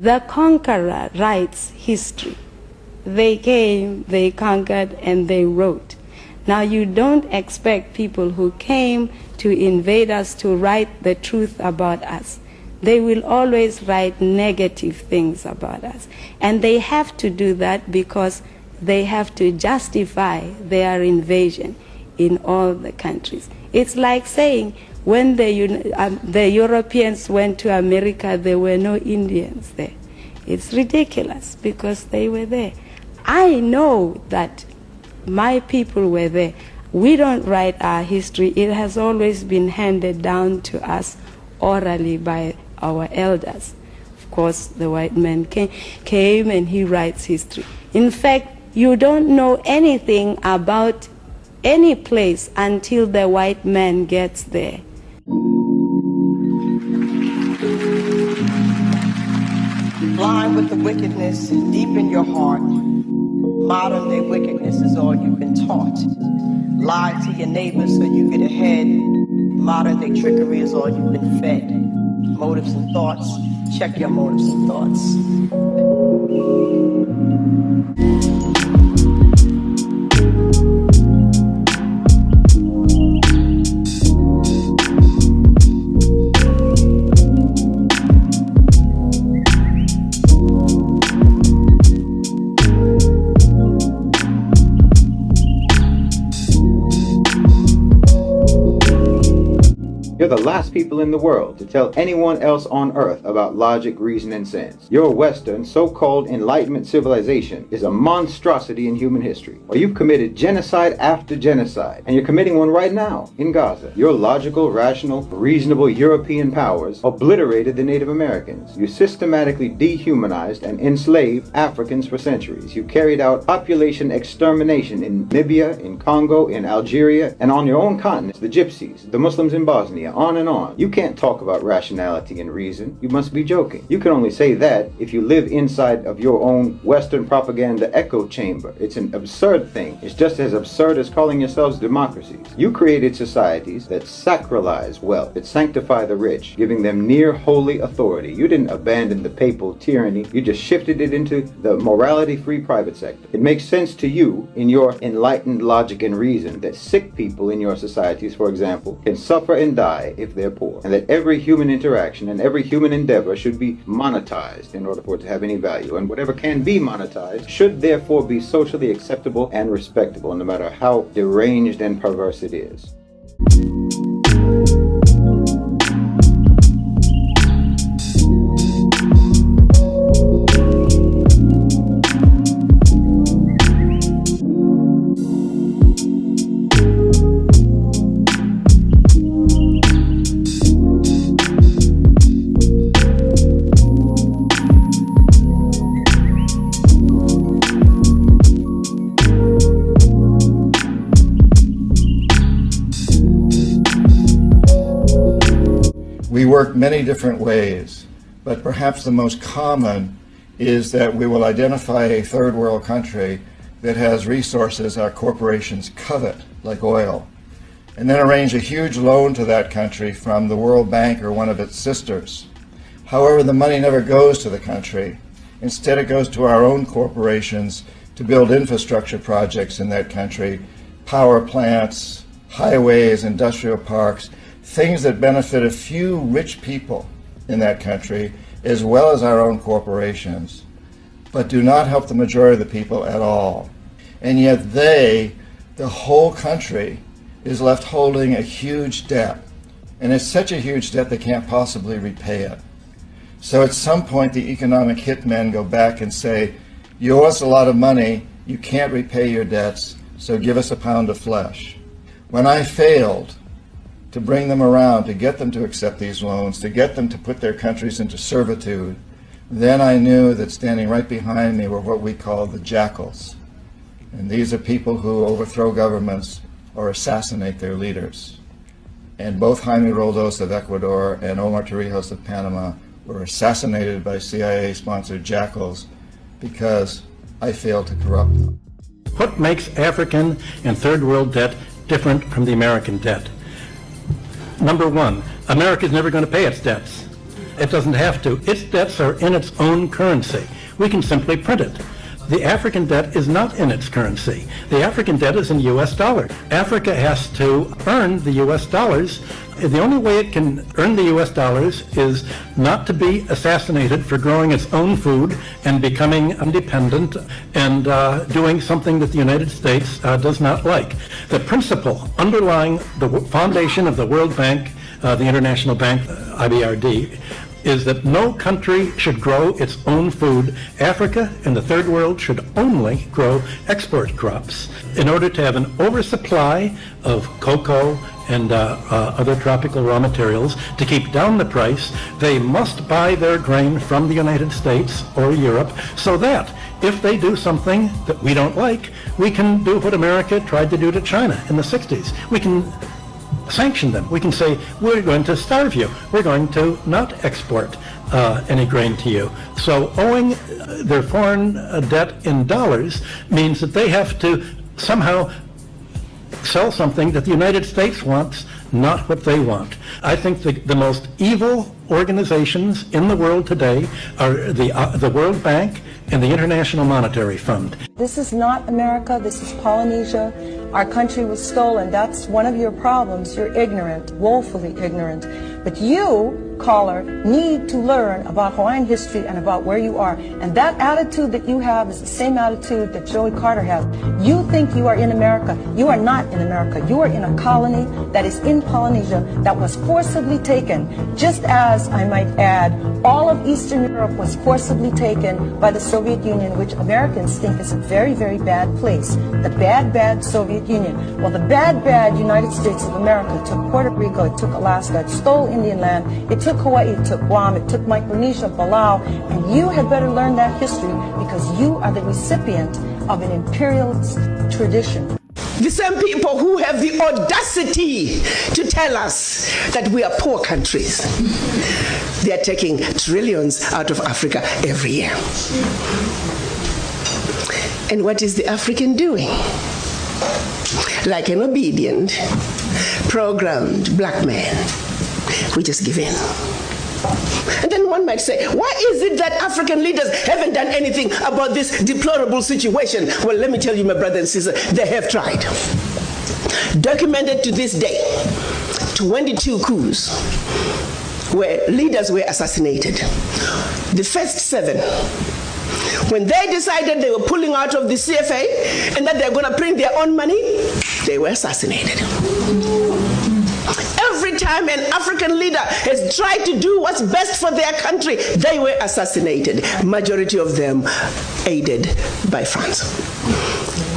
The conqueror writes history. They came, they conquered, and they wrote. Now you don't expect people who came to invade us to write the truth about us. They will always write negative things about us. And they have to do that because they have to justify their invasion in all the countries. It's like saying when the Europeans went to America, there were no Indians there. It's ridiculous because they were there. I know that my people were there. We don't write our history. It has always been handed down to us orally by our elders. Of course, the white man came and he writes history. In fact, you don't know anything about any place until the white man gets there. Blind with the wickedness deep in your heart. Modern day wickedness is all you've been taught. Lie to your neighbors so you get ahead. Modern day trickery is all you've been fed. Motives and thoughts. Check your motives and thoughts. You're the last people in the world to tell anyone else on earth about logic, reason, and sense. Your Western, so-called Enlightenment civilization is a monstrosity in human history. Or you've committed genocide after genocide, and you're committing one right now in Gaza. Your logical, rational, reasonable European powers obliterated the Native Americans. You systematically dehumanized and enslaved Africans for centuries. You carried out population extermination in Libya, in Congo, in Algeria, and on your own continent, the Gypsies, the Muslims in Bosnia, on and on. You can't talk about rationality and reason. You must be joking. You can only say that if you live inside of your own Western propaganda echo chamber. It's an absurd thing. It's just as absurd as calling yourselves democracies. You created societies that sacralize wealth, that sanctify the rich, giving them near holy authority. You didn't abandon the papal tyranny. You just shifted it into the morality-free private sector. It makes sense to you, in your enlightened logic and reason, that sick people in your societies, for example, can suffer and die if they're poor, and that every human interaction and every human endeavor should be monetized in order for it to have any value, and whatever can be monetized should therefore be socially acceptable and respectable, no matter how deranged and perverse it is. We work many different ways, but perhaps the most common is that we will identify a third world country that has resources our corporations covet, like oil, and then arrange a huge loan to that country from the World Bank or one of its sisters. However, the money never goes to the country. Instead, it goes to our own corporations to build infrastructure projects in that country, power plants, highways, industrial parks, things that benefit a few rich people in that country, as well as our own corporations, but do not help the majority of the people at all. And yet the whole country, is left holding a huge debt. And it's such a huge debt they can't possibly repay it. So at some point, the economic hitmen go back and say, you owe us a lot of money, you can't repay your debts, so give us a pound of flesh. When I failed to bring them around, to get them to accept these loans, to get them to put their countries into servitude, then I knew that standing right behind me were what we call the jackals. And these are people who overthrow governments or assassinate their leaders. And both Jaime Roldos of Ecuador and Omar Torrijos of Panama were assassinated by CIA-sponsored jackals because I failed to corrupt them. What makes African and third world debt different from the American debt? Number one, America is never going to pay its debts. It doesn't have to. Its debts are in its own currency. We can simply print it. The African debt is not in its currency. The African debt is in U.S. dollars. Africa has to earn the U.S. dollars. The only way it can earn the U.S. dollars is not to be assassinated for growing its own food and becoming independent and doing something that the United States does not like. The principle underlying the foundation of the World Bank, the International Bank, IBRD, is that no country should grow its own food. Africa and the third world should only grow export crops. In order to have an oversupply of cocoa and other tropical raw materials, to keep down the price, they must buy their grain from the United States or Europe, so that if they do something that we don't like, we can do what America tried to do to China in the 60s. We can sanction them. We can say, we're going to starve you. We're going to not export any grain to you. So owing their foreign debt in dollars means that they have to somehow sell something that the United States wants, not what they want. I think the most evil organizations in the world today are the World Bank and the International Monetary Fund. This is not America, this is Polynesia. Our country was stolen. That's one of your problems. You're ignorant, woefully ignorant. But you, caller, need to learn about Hawaiian history and about where you are. And that attitude that you have is the same attitude that Joey Carter has. You think you are in America. You are not in America. You are in a colony that is in Polynesia that was forcibly taken, just as, I might add, all of Eastern Europe was forcibly taken by the Soviet Union, which Americans think is a very, very bad place. The bad, bad Soviet Union. Well, the bad, bad United States of America took Puerto Rico, it took Alaska, it stole Indian land, it took Hawaii, it took Guam, it took Micronesia, Palau, and you had better learn that history because you are the recipient of an imperialist tradition. The same people who have the audacity to tell us that we are poor countries. They are taking trillions out of Africa every year. And what is the African doing? Like an obedient, programmed black man, we just give in. And then one might say, why is it that African leaders haven't done anything about this deplorable situation? Well, let me tell you, my brother and sister, they have tried. Documented to this day, 22 coups where leaders were assassinated. The first 7, when they decided they were pulling out of the CFA and that they're going to print their own money, they were assassinated. Every time an African leader has tried to do what's best for their country, they were assassinated. Majority of them aided by France,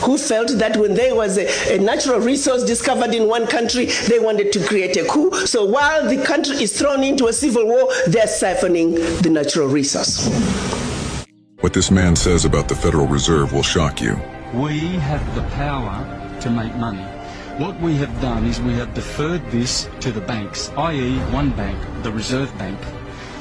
who felt that when there was a natural resource discovered in one country, they wanted to create a coup. So while the country is thrown into a civil war, they're siphoning the natural resource. What this man says about the Federal Reserve will shock you. We have the power to make money. What we have done is we have deferred this to the banks, i.e. one bank, the Reserve Bank.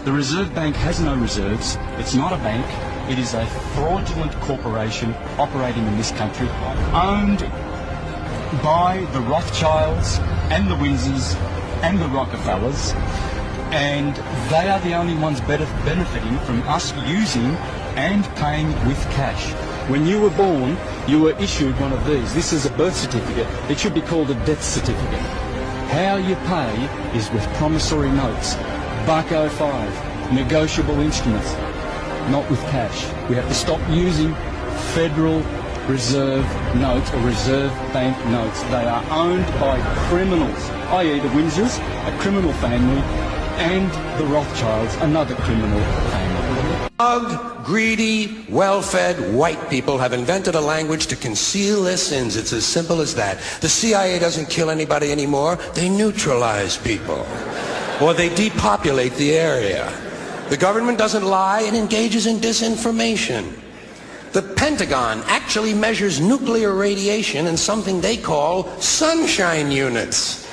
The Reserve Bank has no reserves. It's not a bank. It is a fraudulent corporation operating in this country, owned by the Rothschilds and the Windsors and the Rockefellers, and they are the only ones benefiting from us using and paying with cash. When you were born, you were issued one of these. This is a birth certificate. It should be called a death certificate. How you pay is with promissory notes, $1.05, negotiable instruments, not with cash. We have to stop using Federal Reserve notes or Reserve Bank notes. They are owned by criminals, i.e. the Windsors, a criminal family, and the Rothschilds, another criminal family. Greedy, well-fed white people have invented a language to conceal their sins. It's as simple as that. The CIA doesn't kill anybody anymore. They neutralize people. Or they depopulate the area. The government doesn't lie. It engages in disinformation. The Pentagon actually measures nuclear radiation in something they call sunshine units.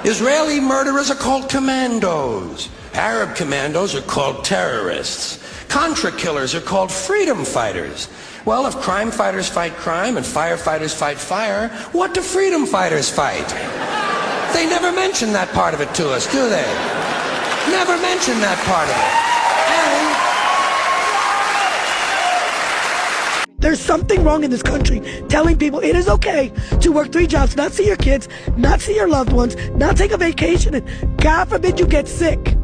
Israeli murderers are called commandos. Arab commandos are called terrorists. Contra killers are called freedom fighters. Well, if crime fighters fight crime and firefighters fight fire, what do freedom fighters fight? They never mention that part of it to us, do they? Never mentioned that part of it. There's something wrong in this country telling people it is okay to work 3 jobs, not see your kids, not see your loved ones, not take a vacation, and God forbid you get sick,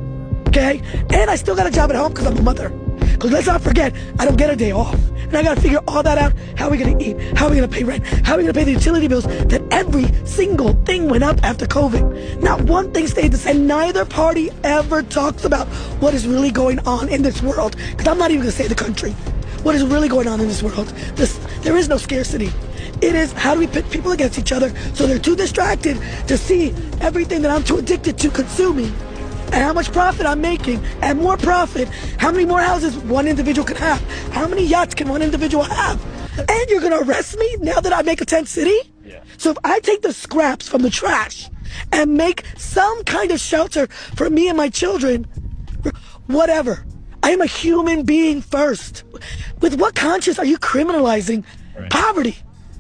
okay? And I still got a job at home because I'm a mother. Because let's not forget, I don't get a day off. And I got to figure all that out. How are we going to eat? How are we going to pay rent? How are we going to pay the utility bills? That every single thing went up after COVID. Not one thing stayed the same. And neither party ever talks about what is really going on in this world. Because I'm not even going to say the country. What is really going on in this world? There is no scarcity. It is, how do we pit people against each other so they're too distracted to see everything that I'm too addicted to consuming, and how much profit I'm making, and more profit, how many more houses one individual can have, how many yachts can one individual have. And you're gonna arrest me now that I make a tent city? Yeah. So if I take the scraps from the trash and make some kind of shelter for me and my children, whatever. I am a human being first. With what conscience are you criminalizing poverty?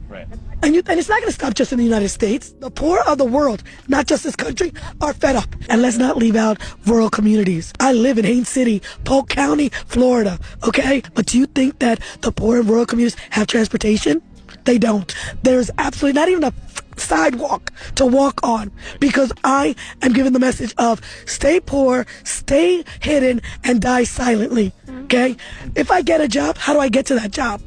Right. And it's not going to stop just in the United States. The poor of the world, not just this country, are fed up. And let's not leave out rural communities. I live in Haines City, Polk County, Florida, okay? But do you think that the poor in rural communities have transportation? They don't. There's absolutely not even a sidewalk to walk on, because I am giving the message of stay poor, stay hidden, and die silently, okay? If I get a job, how do I get to that job?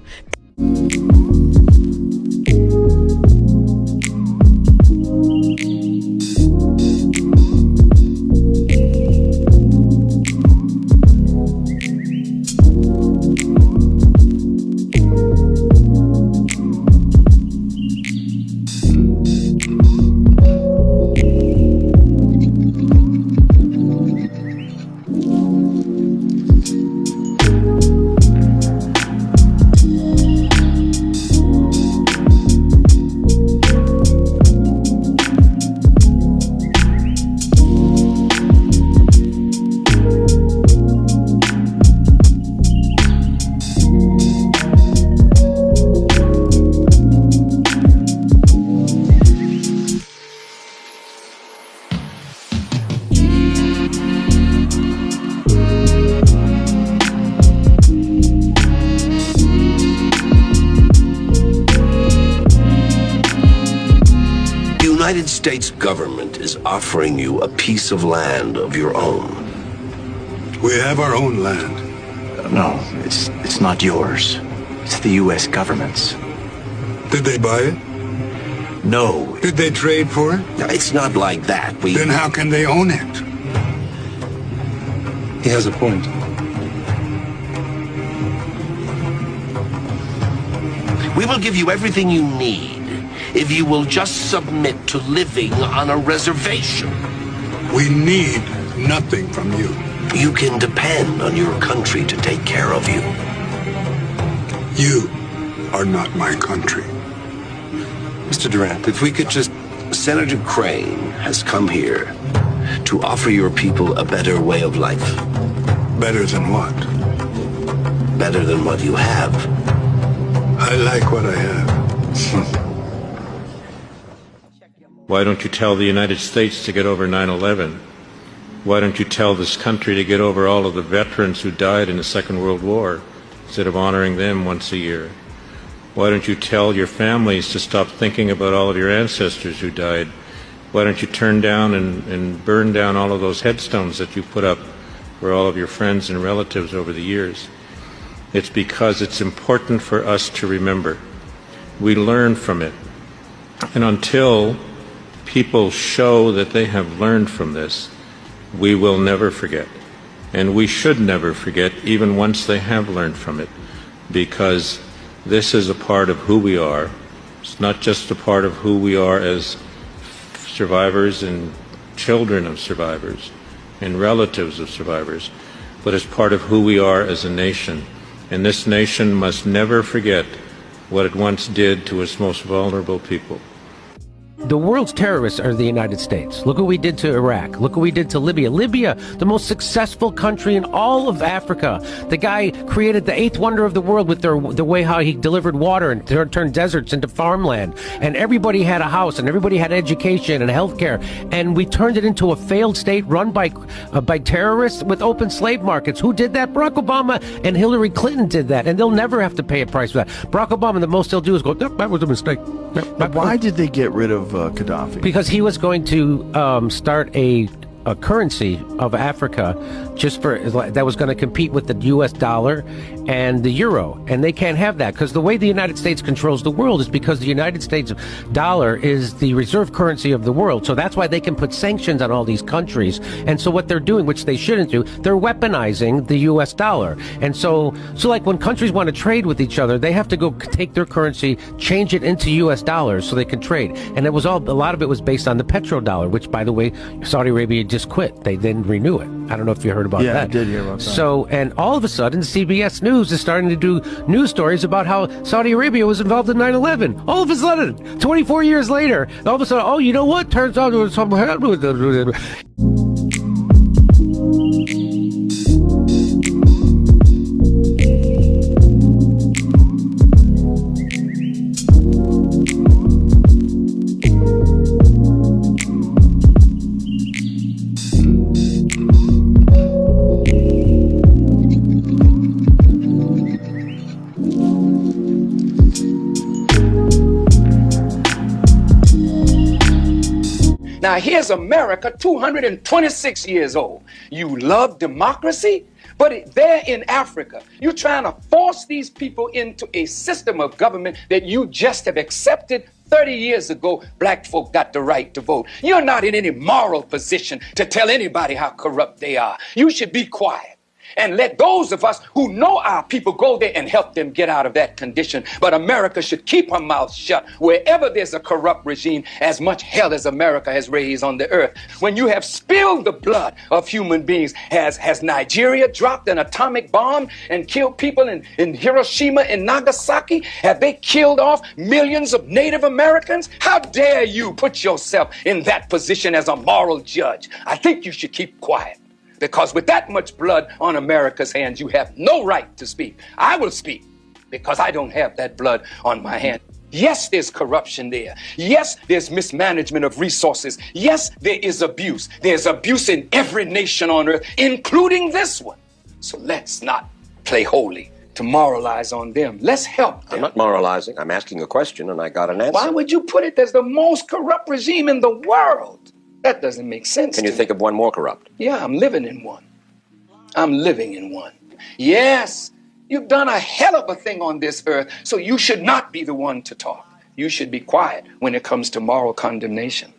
The United States government is offering you a piece of land of your own. We have our own land. No, it's not yours. It's the U.S. government's. Did they buy it? No. Did they trade for it? No, it's not like that. Then how can they own it? He has a point. We will give you everything you need if you will just submit to living on a reservation. We need nothing from you. You can depend on your country to take care of you. You are not my country. Mr. Durant, if we could just... Senator Crane has come here to offer your people a better way of life. Better than what? Better than what you have. I like what I have. Why don't you tell the United States to get over 9/11? Why don't you tell this country to get over all of the veterans who died in the Second World War instead of honoring them once a year? Why don't you tell your families to stop thinking about all of your ancestors who died? Why don't you turn down and burn down all of those headstones that you put up for all of your friends and relatives over the years? It's because it's important for us to remember. We learn from it. And until people show that they have learned from this, we will never forget. And we should never forget, even once they have learned from it, because this is a part of who we are. It's not just a part of who we are as survivors and children of survivors and relatives of survivors, but as part of who we are as a nation. And this nation must never forget what it once did to its most vulnerable people. The world's terrorists are the United States. Look what we did to Iraq. Look what we did to Libya. Libya, the most successful country in all of Africa. The guy created the 8th wonder of the world with the way how he delivered water and turned deserts into farmland. And everybody had a house and everybody had education and healthcare. And we turned it into a failed state run by terrorists with open slave markets. Who did that? Barack Obama and Hillary Clinton did that. And they'll never have to pay a price for that. Barack Obama, the most they'll do is go, nope, that was a mistake. But why did they get rid of Gaddafi? Because he was going to start a currency of Africa just for that was going to compete with the U.S. dollar and the euro, and they can't have that because the way the United States controls the world is because the United States dollar is the reserve currency of the world. So that's why they can put sanctions on all these countries. And so what they're doing, which they shouldn't do, they're weaponizing the U.S. dollar. And so like when countries want to trade with each other, they have to go take their currency, change it into U.S. dollars so they can trade. And a lot of it was based on the petrodollar, which, by the way, Saudi Arabia just quit. They didn't renew it. I don't know if you heard about that. Yeah, I did hear about that. So, and all of a sudden, CBS News is starting to do news stories about how Saudi Arabia was involved in 9/11. All of a sudden, 24 years later, all of a sudden, oh, you know what? Turns out there was something happening with it. Now here's America, 226 years old. You love democracy, but there in Africa, you're trying to force these people into a system of government that you just have accepted 30 years ago. Black folk got the right to vote. You're not in any moral position to tell anybody how corrupt they are. You should be quiet and let those of us who know our people go there and help them get out of that condition. But America should keep her mouth shut wherever there's a corrupt regime, as much hell as America has raised on the earth. When you have spilled the blood of human beings, has Nigeria dropped an atomic bomb and killed people in Hiroshima and Nagasaki? Have they killed off millions of Native Americans? How dare you put yourself in that position as a moral judge? I think you should keep quiet. Because with that much blood on America's hands, you have no right to speak. I will speak because I don't have that blood on my hand. Yes, there's corruption there. Yes, there's mismanagement of resources. Yes, there is abuse. There's abuse in every nation on earth, including this one. So let's not play holy to moralize on them. Let's help them. I'm not moralizing. I'm asking a question and I got an answer. Why would you put it as the most corrupt regime in the world? That doesn't make sense. Can you think of one more corrupt? Yeah, I'm living in one. I'm living in one. Yes, you've done a hell of a thing on this earth, so you should not be the one to talk. You should be quiet when it comes to moral condemnation.